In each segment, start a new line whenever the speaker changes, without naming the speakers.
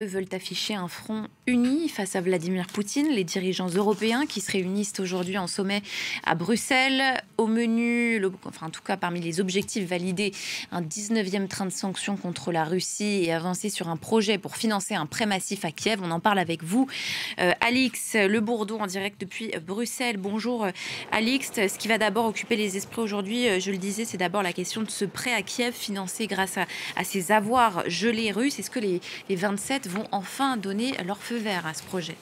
Veulent afficher un front uni face à Vladimir Poutine. Les dirigeants européens qui se réunissent aujourd'hui en sommet à Bruxelles. Au menu, en tout cas parmi les objectifs validés, un 19e train de sanctions contre la Russie et avancer sur un projet pour financer un prêt massif à Kiev. On en parle avec vous, Alix Le Bourdeau, en direct depuis Bruxelles. Bonjour Alix. Ce qui va d'abord occuper les esprits aujourd'hui, je le disais, c'est d'abord la question de ce prêt à Kiev financé grâce à ces avoirs gelés russes. Est-ce que les 27 vont enfin donner leur feu vert à ce projet?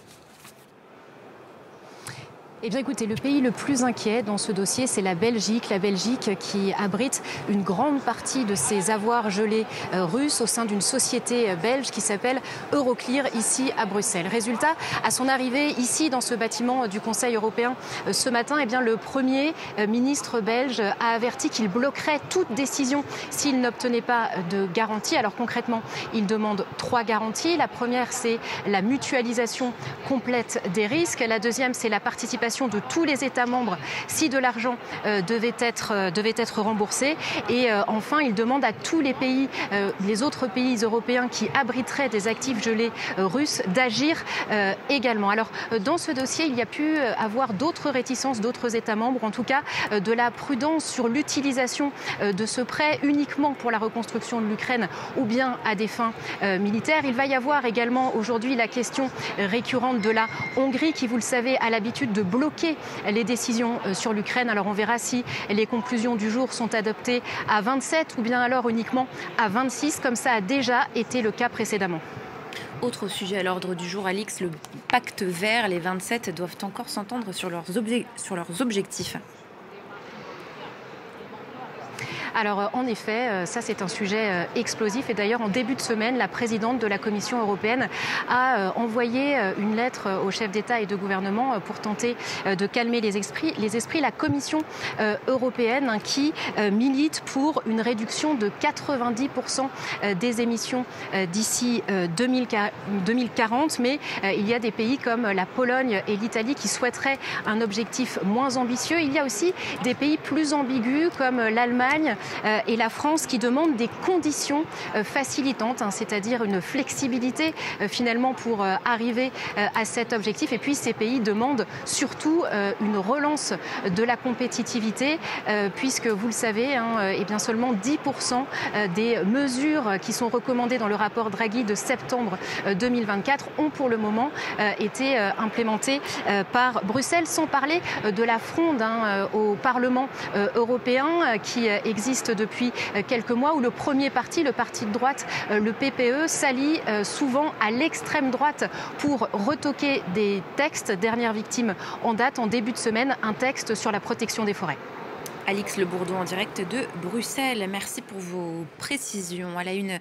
Eh bien écoutez, le pays le plus inquiet dans ce dossier, c'est la Belgique. La Belgique qui abrite une grande partie de ses avoirs gelés russes au sein d'une société belge qui s'appelle Euroclear, ici à Bruxelles. Résultat, à son arrivée ici dans ce bâtiment du Conseil européen ce matin, eh bien, le Premier ministre belge a averti qu'il bloquerait toute décision s'il n'obtenait pas de garantie. Alors concrètement, il demande 3 garanties. La première, c'est la mutualisation complète des risques. La deuxième, c'est la participation de tous les États membres si de l'argent devait être remboursé. Et enfin, il demande à tous les pays, les autres pays européens qui abriteraient des actifs gelés russes d'agir également. Alors, dans ce dossier, il y a pu avoir d'autres réticences d'autres États membres, en tout cas de la prudence sur l'utilisation de ce prêt uniquement pour la reconstruction de l'Ukraine ou bien à des fins militaires. Il va y avoir également aujourd'hui la question récurrente de la Hongrie qui, vous le savez, a l'habitude de bloquer les décisions sur l'Ukraine. Alors on verra si les conclusions du jour sont adoptées à 27 ou bien alors uniquement à 26, comme ça a déjà été le cas précédemment.
Autre sujet à l'ordre du jour, Alix, le pacte vert. Les 27 doivent encore s'entendre sur leurs objectifs.
Alors en effet, ça c'est un sujet explosif et d'ailleurs en début de semaine, la présidente de la Commission européenne a envoyé une lettre aux chefs d'État et de gouvernement pour tenter de calmer les esprits. La Commission européenne qui milite pour une réduction de 90% des émissions d'ici 2040, mais il y a des pays comme la Pologne et l'Italie qui souhaiteraient un objectif moins ambitieux. Il y a aussi des pays plus ambigus comme l'Allemagne et la France qui demandent des conditions facilitantes, c'est-à-dire une flexibilité finalement pour arriver à cet objectif. Et puis ces pays demandent surtout une relance de la compétitivité puisque vous le savez, eh bien seulement 10% des mesures qui sont recommandées dans le rapport Draghi de septembre 2024 ont pour le moment été implémentées par Bruxelles, sans parler de la fronde au Parlement européen qui existe depuis quelques mois, où le premier parti, le parti de droite, le PPE, s'allie souvent à l'extrême droite pour retoquer des textes. Dernière victime en date, en début de semaine, un texte sur la protection des forêts.
Alix Le Bourdeau en direct de Bruxelles. Merci pour vos précisions. À la une.